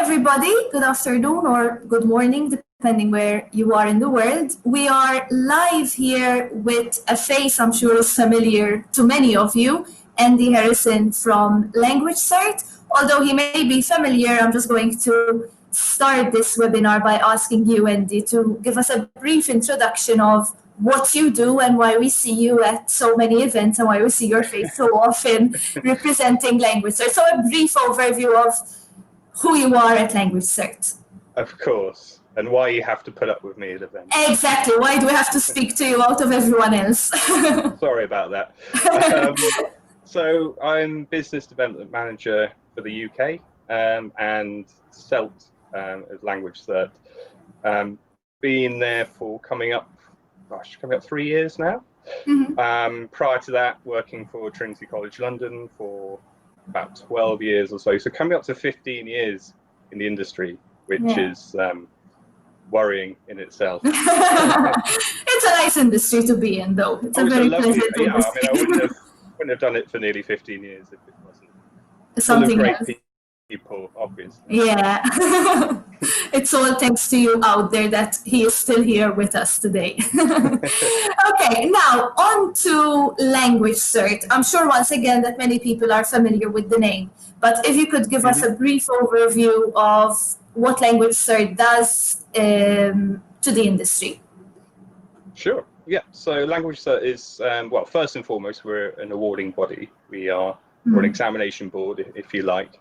everybody. Good afternoon or good morning, depending where you are in the world. We are live here with a face I'm sure is familiar to many of you, Andy Harrison from Language Cert. Although he may be familiar, I'm just going to start this webinar by asking you, Andy, to give us a brief introduction of what you do and why we see you at so many events and why we see your face so often representing Language Cert. So a brief overview of who you are at Language Cert. Of course, and why you have to put up with me at events. Exactly, why do we have to speak to you out of everyone else? Sorry about that. So I'm Business Development Manager for the UK and CELT as Language Cert. Been there for coming up 3 years now. Mm-hmm. Prior to that, working for Trinity College London for about 12 years or so. So coming up to 15 years in the industry, which is worrying in itself. It's a nice industry to be in, though. It's a very pleasant industry. I wouldn't have done it for nearly 15 years if it wasn't something full of great people, obviously. Yeah. It's all thanks to you out there that he is still here with us today. Okay, now on to Language Cert. I'm sure once again that many people are familiar with the name, but if you could give us a brief overview of what Language Cert does to the industry. Sure, yeah. So Language Cert is, well, first and foremost, we're an awarding body. We're an examination board, if you like,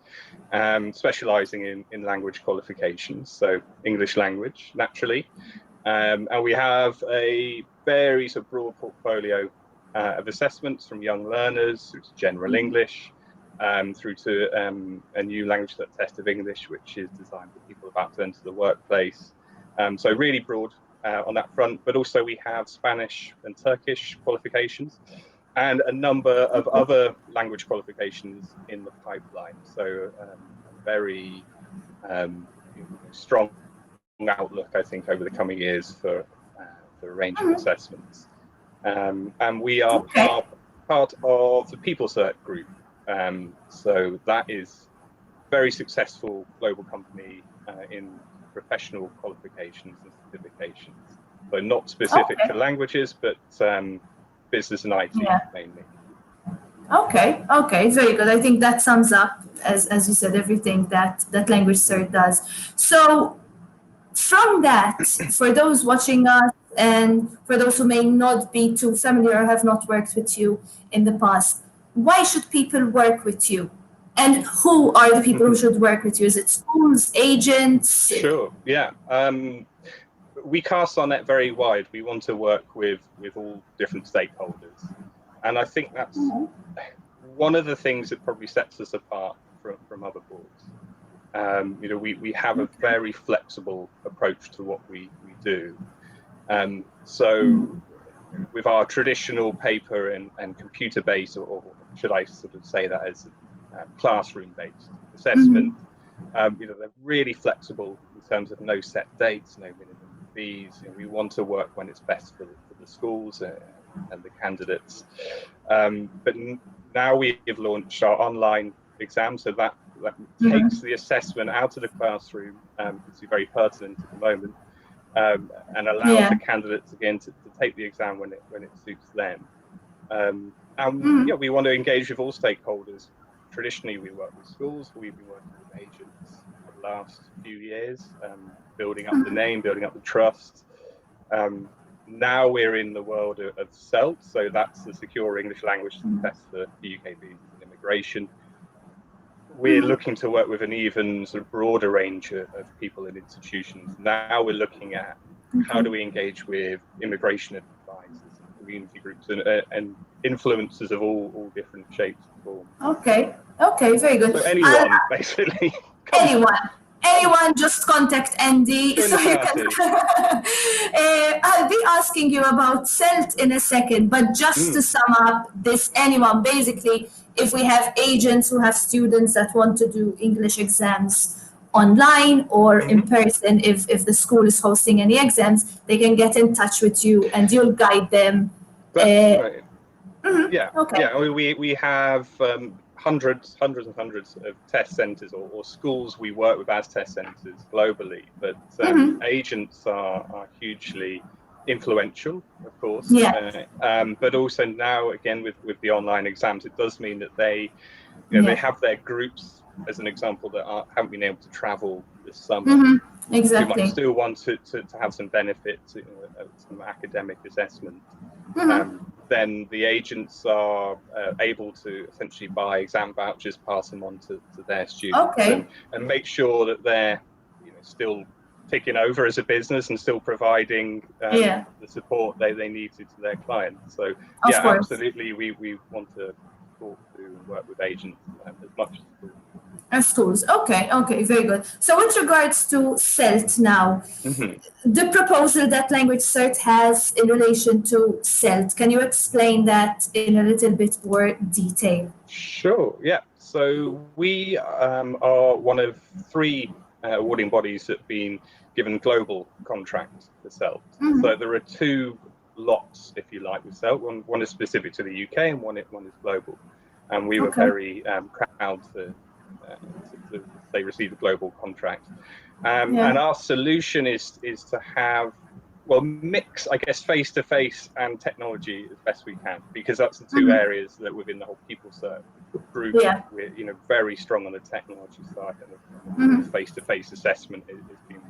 specialising in language qualifications, so English language, naturally. And we have a very sort of broad portfolio of assessments from young learners through to general English, through to a new language test of English, which is designed for people about to enter the workplace. So really broad on that front, but also we have Spanish and Turkish qualifications and a number of other language qualifications in the pipeline. So a very strong outlook, I think, over the coming years for a range of assessments. And we are part of the People Cert group. So that is a very successful global company in professional qualifications and certifications. So not specific to languages, but business and IT mainly. Okay, very good. I think that sums up, as you said, everything that Language Cert does. So from that, for those watching us and for those who may not be too familiar or have not worked with you in the past, why should people work with you? And who are the people who should work with you? Is it schools, agents? Sure, yeah. We cast our net very wide. We want to work with all different stakeholders. And I think that's one of the things that probably sets us apart from other boards. We have a very flexible approach to what we do. So with our traditional paper and computer-based, or should I sort of say that as classroom-based assessment, they're really flexible in terms of no set dates, no minimum fees. We want to work when it's best for the schools and the candidates. But now we have launched our online exam, so that takes the assessment out of the classroom. It's very pertinent at the moment, and allows the candidates again to take the exam when it suits them. We want to engage with all stakeholders. Traditionally, we work with schools. We've been working with agents for the last few years, building up the name, building up the trust. Now we're in the world of CELT, so that's the Secure English Language Test for the UK Visas and Immigration. We're looking to work with an even sort of broader range of people and institutions. Now we're looking at how do we engage with immigration advisors, community groups, and influencers of all different shapes and forms. Okay, very good. So anyone, basically. Anyone, just contact Andy. So you can I'll be asking you about CELT in a second, but just to sum up this, anyone, basically, if we have agents who have students that want to do English exams online or in person, if the school is hosting any exams, they can get in touch with you and you'll guide them. That's right. Yeah. We have hundreds and hundreds of test centers or schools we work with as test centers globally, but agents are hugely influential, of course. Yeah. But also now, again, with the online exams, it does mean that they, they have their groups, as an example, that haven't been able to travel this summer. Who might Exactly. still want to have some benefit, some academic assessment. Then the agents are able to essentially buy exam vouchers, pass them on to their students, and make sure that they're still ticking over as a business and still providing the support they need to their clients. So absolutely, we want to talk to and work with agents as much as possible. Schools. Okay, very good. So with regards to CELT now, the proposal that Language Cert has in relation to CELT, can you explain that in a little bit more detail? Sure, yeah. So we are one of 3 awarding bodies that have been given global contracts for CELT. So there are 2 lots, if you like, with CELT. One is specific to the UK and one is global. And we were very proud to they received a global contract. And our solution is to have, mix, I guess, face-to-face and technology as best we can, because that's the 2 areas that within the whole People Cert group, we're very strong on the technology side, and the face-to-face assessment has been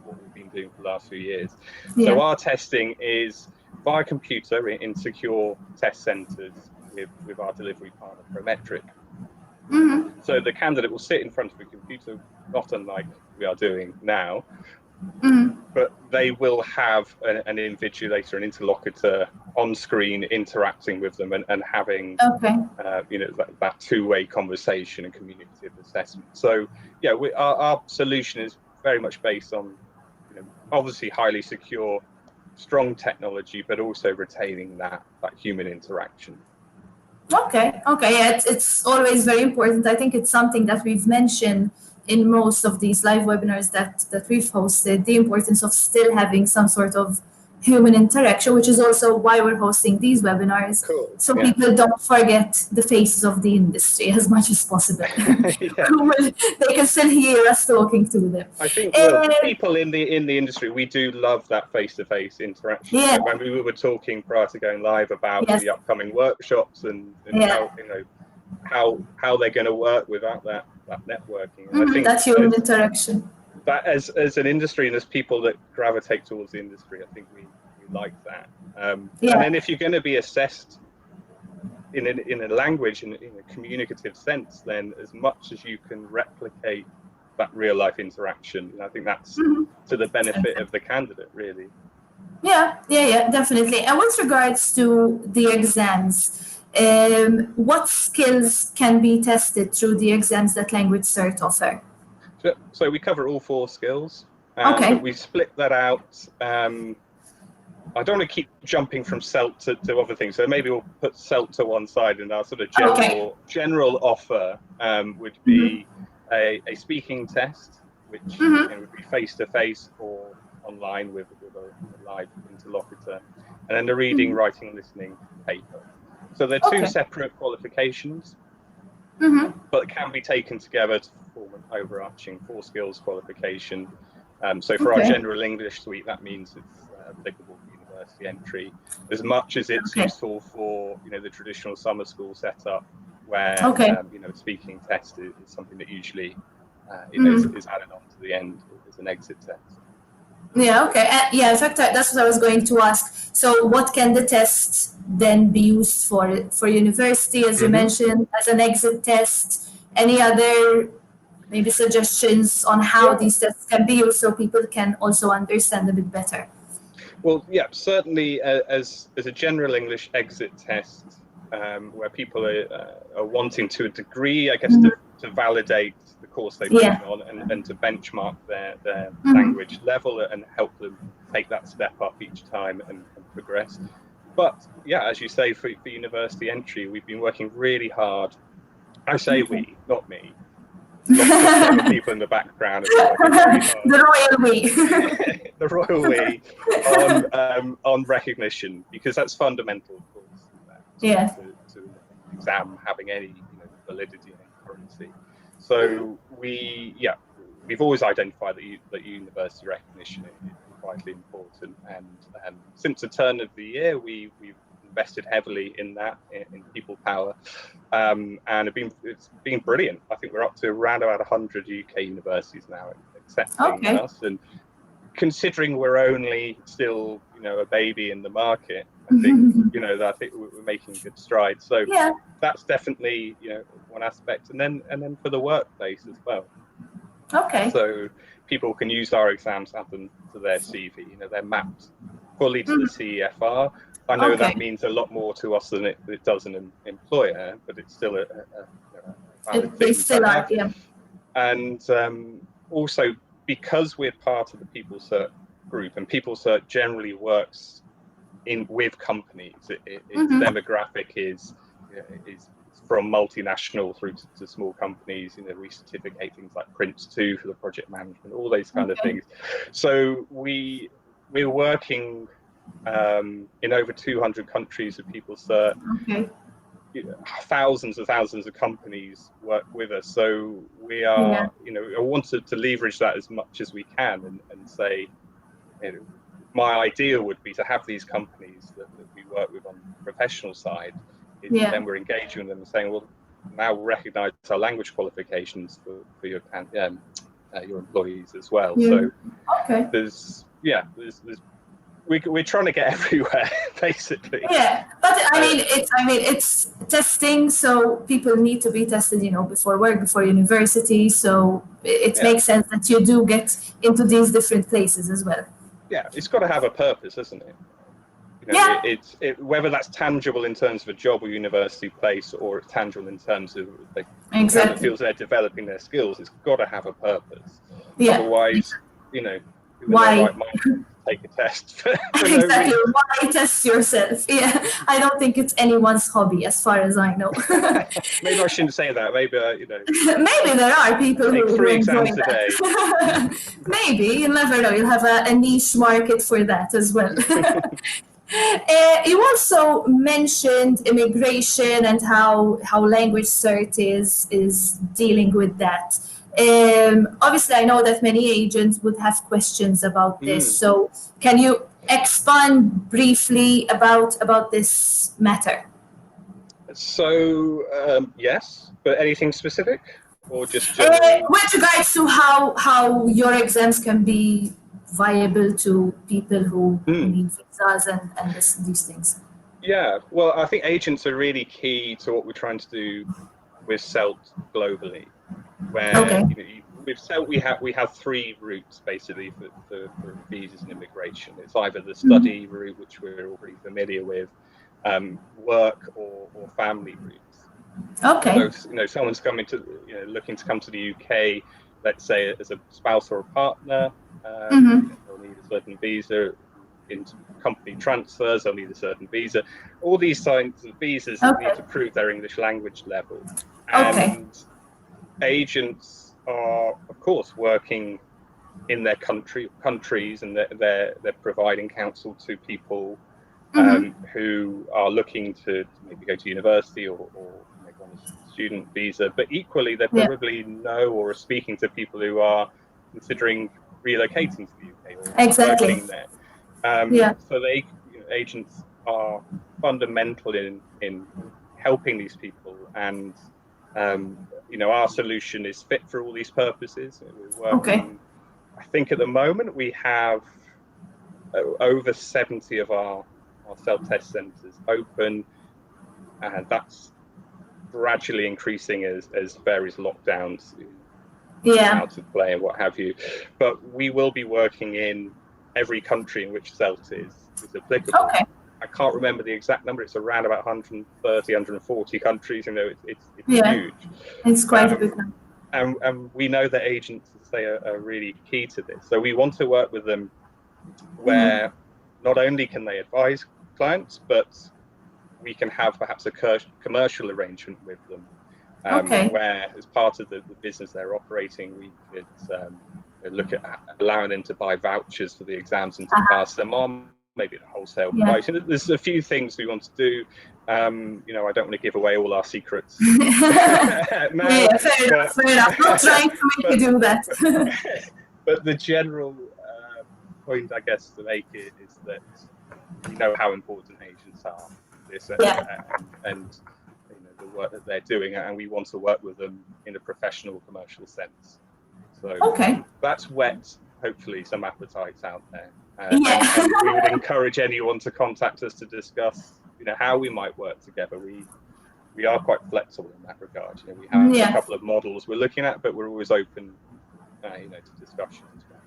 what we've been doing for the last few years. So our testing is via computer in secure test centres with our delivery partner, Prometric. So the candidate will sit in front of a computer, not unlike we are doing now, but they will have an invigilator, an interlocutor on screen interacting with them and having that 2-way conversation and communicative assessment. So our solution is very much based on obviously highly secure, strong technology, but also retaining that human interaction. Okay, yeah, it's always very important. I think it's something that we've mentioned in most of these live webinars that we've hosted, the importance of still having some sort of human interaction, which is also why we're hosting these webinars. Cool. So people don't forget the faces of the industry as much as possible. They can still hear us talking to them. I think people in the industry, we do love that face-to-face interaction. Yeah. When we were talking prior to going live about the upcoming workshops and how they're going to work without that networking. And I think that human interaction. That as an industry and as people that gravitate towards the industry, I think we like that. And then if you're going to be assessed in a language, in a communicative sense, then as much as you can replicate that real life interaction, I think that's to the benefit of the candidate, really. Yeah, definitely. And with regards to the exams, what skills can be tested through the exams that Language Cert offer? So we cover all 4 skills. But we split that out. I don't want to keep jumping from CELT to other things, so maybe we'll put CELT to one side, and our sort of general offer would be a speaking test, which would be face-to-face or online with a live interlocutor, and then the reading, writing, listening paper. So they're 2 separate qualifications, but can be taken together to form an overarching 4 skills qualification. So for our general English suite, that means it's applicable for university entry, as much as it's useful for the traditional summer school setup, where a speaking test is something that usually is added on to the end as an exit test. Yeah, okay. In fact, that's what I was going to ask. So what can the test then be used for university, as you mentioned, as an exit test? Any other maybe suggestions on how these tests can be used so people can also understand a bit better? Well, certainly as a general English exit test, where people are wanting to a degree, I guess, to validate the course they've been on and to benchmark their language level and help them take that step up each time and progress. But as you say, for university entry, we've been working really hard. I say we, not me. Lots of people in the background. The royal we. The royal we on recognition, because that's fundamental, of course. To exam having any validity and currency. So we've always identified that university recognition is vitally important, and since the turn of the year, we've invested heavily in that, in people power, and it's been brilliant. I think we're up to around about 100 UK universities now accepting us, and considering we're only still, a baby in the market, I think, I think we're making good strides. So that's definitely, one aspect, and then for the workplace as well. Okay. So people can use our exams, add them to their CV. They're mapped fully to the CEFR. I know that means a lot more to us than it does an employer, but it's still a valid thing to have. And also, because we're part of the People Cert group, and People Cert generally works with companies, its demographic is from multinational through to small companies. We certificate things like Prince 2 for the project management, all those kind of things. So we're working in over 200 countries with People Cert. Thousands of companies work with us. So we are, I wanted to leverage that as much as we can, and say, my ideal would be to have these companies that we work with on the professional side. Then we're engaging with them and saying, well, now recognize our language qualifications for your employees as well. So we're trying to get everywhere, basically. Yeah, but it's testing, so people need to be tested, before work, before university. So it makes sense that you do get into these different places as well. Yeah, it's got to have a purpose, isn't it? Whether that's tangible in terms of a job or university place, or it's tangible in terms of it feels they're developing their skills. It's got to have a purpose. Otherwise, why take a test? Exactly. Why test yourself? Yeah, I don't think it's anyone's hobby, as far as I know. Maybe I shouldn't say that. Maybe maybe there are people who enjoy exams that. Maybe, you never know. You'll have a niche market for that as well. You also mentioned immigration and how Language Cert is dealing with that. Obviously, I know that many agents would have questions about this. So can you expand briefly about this matter? So, yes, but anything specific, or just generally? With regards to how your exams can be viable to people who need visas and these things. Yeah, well, I think agents are really key to what we're trying to do with CELT globally. Where with CELT we have three routes basically for visas and immigration. It's either the study route, which we're already familiar with, work or family routes. So someone's coming to looking to come to the UK, let's say as a spouse or a partner, they'll need a certain visa. In company transfers, they'll need a certain visa. All these kinds of visas need to prove their English language level. And agents are, of course, working in their countries, and they're providing counsel to people who are looking to maybe go to university or maybe on a student visa. But equally, they probably know or are speaking to people who are considering relocating to the UK or working there. So agents are fundamental in helping these people, and our solution is fit for all these purposes. We're working, I think at the moment we have over 70 of our self-test centres open, and that's gradually increasing as various lockdowns out of play and what have you. But we will be working in every country in which CELT is applicable. I can't remember the exact number. It's around about 130, 140 countries. It's huge. It's quite a big number. And we know that agents, as I say, are really key to this. So we want to work with them where not only can they advise clients, but we can have perhaps a commercial arrangement with them, where as part of the business they're operating, we could look at allowing them to buy vouchers for the exams and to pass them on, maybe at a wholesale price. And there's a few things we want to do. I don't want to give away all our secrets. Yeah, fair enough. Not trying to make you do that. But the general point, I guess, to make it is that we know how important agents are to this, and the work that they're doing, and we want to work with them in a professional, commercial sense. So that's whet, hopefully, some appetites out there. And we would encourage anyone to contact us to discuss, how we might work together. We are quite flexible in that regard. We have a couple of models we're looking at, but we're always open, to discussion as well.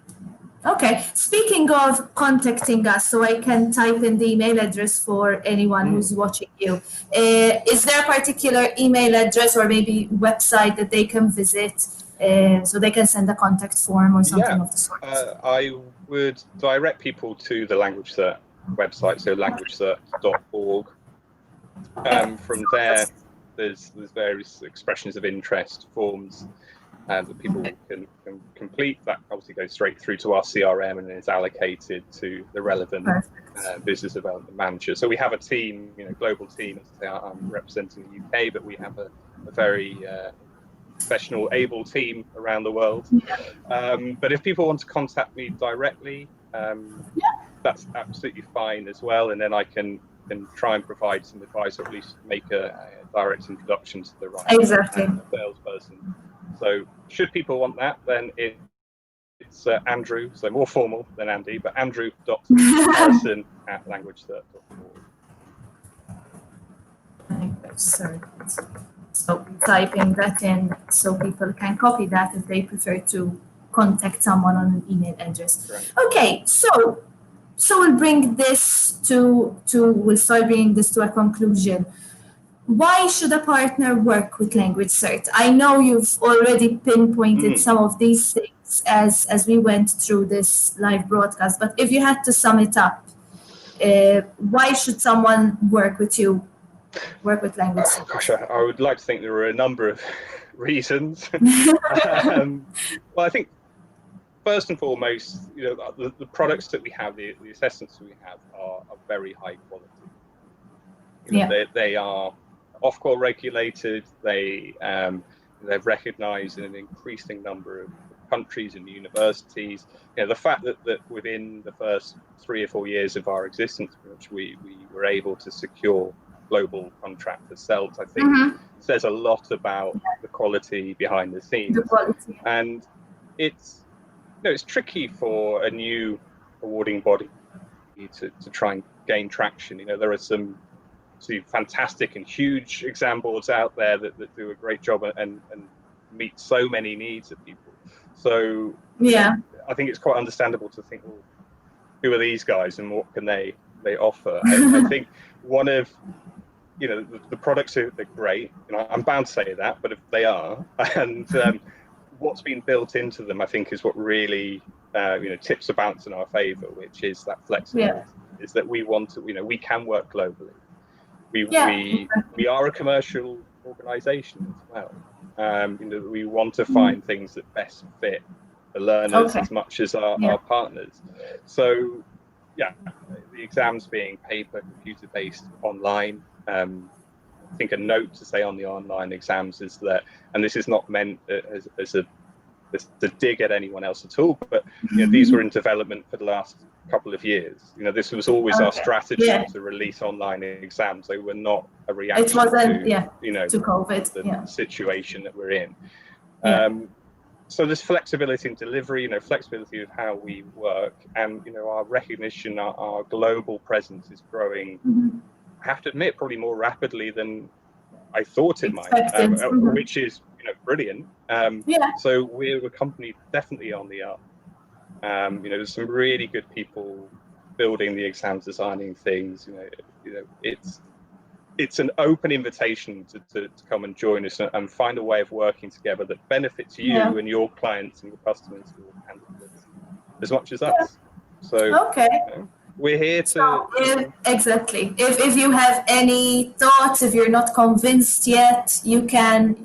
Okay. Speaking of contacting us, so I can type in the email address for anyone who's watching you. Is there a particular email address or maybe website that they can visit so they can send a contact form or something of the sort? I would direct people to the Language Cert website, so languagecert.org. From there, there's various expressions of interest forms that people can complete. That obviously goes straight through to our CRM and is allocated to the relevant business development manager. So we have a team, global team. I'm representing the UK, but we have a very professional, able team around the world. But if people want to contact me directly, that's absolutely fine as well. And then I can try and provide some advice, or at least make a direct introduction to the right salesperson. So should people want that, then it's Andrew, so more formal than Andy, but andrew.harrison@languagecert.org. So typing that in so people can copy that if they prefer to contact someone on an email address. Right. Okay, so we'll bring this we'll start bringing this to a conclusion. Why should a partner work with Language Cert? I know you've already pinpointed some of these things as we went through this live broadcast, but if you had to sum it up, why should someone work with Language Cert? Gosh, I would like to think there are a number of reasons. Well, I think first and foremost, the products that we have, the assessments we have are very high quality. They are Ofqual regulated. They're recognised in an increasing number of countries and universities. The fact that within the first 3 or 4 years of our existence, which we were able to secure global contract for CELT, I think says a lot about the quality behind the scenes. The quality. And it's tricky for a new awarding body to try and gain traction. There are some fantastic and huge exam boards out there that do a great job and meet so many needs of people. So I think it's quite understandable to think, well, who are these guys and what can they offer? I think one of the products are great. I'm bound to say that, but if they are, and what's been built into them, I think, is what really tips the balance in our favour, which is that flexibility. Is that we want to, we can work globally. We are a commercial organisation as well. We want to find things that best fit the learners as much as our partners. So, the exams being paper, computer-based, online. I think a note to say on the online exams is that, and this is not meant as a dig at anyone else at all, but these were in development for the last couple of years. This was always our strategy to release online exams. They were not a reaction to COVID, the situation that we're in. So there's flexibility in delivery, flexibility of how we work, and our recognition, our global presence is growing. I have to admit, probably more rapidly than I thought it might, which is brilliant. So we're a company definitely on the up. There's some really good people building the exams, designing things. It's an open invitation to come and join us and find a way of working together that benefits you and your clients and your customers as much as us. So we're here to exactly. If you have any thoughts, if you're not convinced yet, you have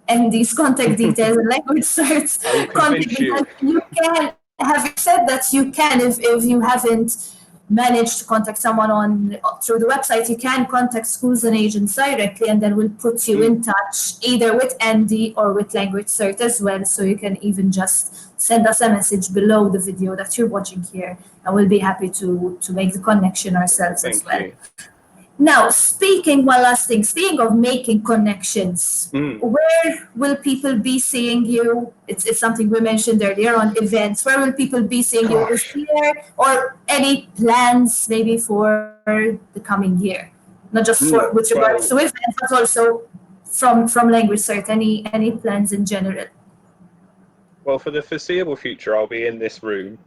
Andy's contact details and Language Cert's contact details. You can have said that you can if you haven't manage to contact someone through the website, you can contact schools and agents directly, and then we'll put you in touch either with Andy or with Language Cert as well. So you can even just send us a message below the video that you're watching here, and we'll be happy to make the connection ourselves as well. You. Now, speaking of making connections, where will people be seeing you? It's something we mentioned earlier on events. Where will people be seeing you this year, or any plans maybe for the coming year? Not just with regards to events, but also from Language Cert. Any plans in general? Well, for the foreseeable future, I'll be in this room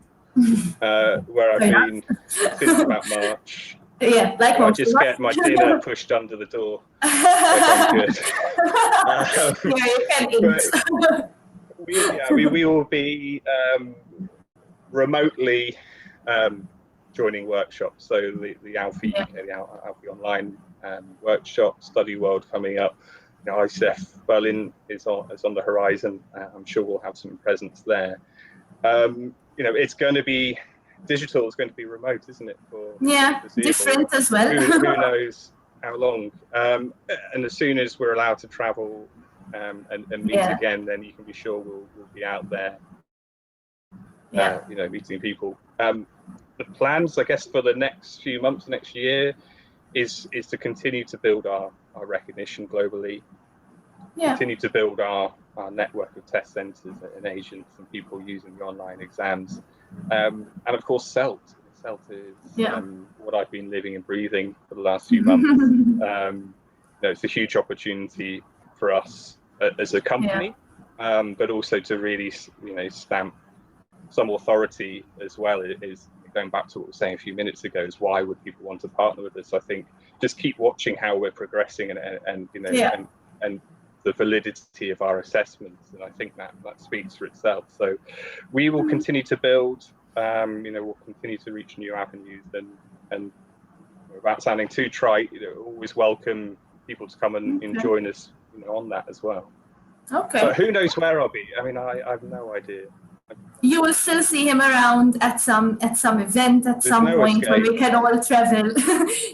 where I've been since about March. Yeah, like I just get my dinner pushed under the door. I'm good. Yeah, you can eat. We will be remotely joining workshops. So the Alfie, the Alfie Online workshop, Study World coming up. ICF Berlin is on the horizon. I'm sure we'll have some presence there. It's going to be digital. It's going to be remote, isn't it? Different as well. Who knows how long? And as soon as we're allowed to travel and meet again, then you can be sure we'll be out there. Meeting people. The plans, I guess, for the next few months, next year, is to continue to build our recognition globally. Continue to build our network of test centres and agents and people using the online exams. And of course, CELT. CELT is what I've been living and breathing for the last few months. It's a huge opportunity for us as a company, but also to really, stamp some authority as well. It is going back to what we were saying a few minutes ago. Is why would people want to partner with us? I think just keep watching how we're progressing and the validity of our assessments, and I think that speaks for itself. So we will continue to build. We'll continue to reach new avenues, and without sounding too trite, always welcome people to come and join us, on that as well. Okay. So who knows where I'll be? I mean, I have no idea. You will still see him around at some event at some point where we can all travel.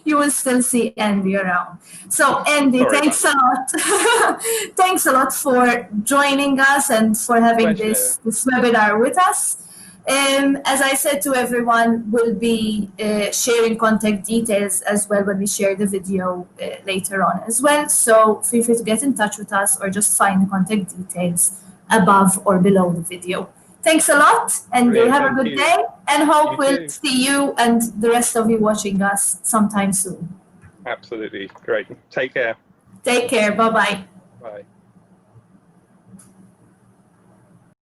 You will still see Andy around. So Andy, thanks a lot. Thanks a lot for joining us and for having this webinar with us. As I said to everyone, we'll be sharing contact details as well when we share the video later on as well. So feel free to get in touch with us or just find the contact details above or below the video. Thanks a lot, and have a good day, and hope we'll see you and the rest of you watching us sometime soon. Absolutely. Great. Take care. Take care. Bye-bye. Bye.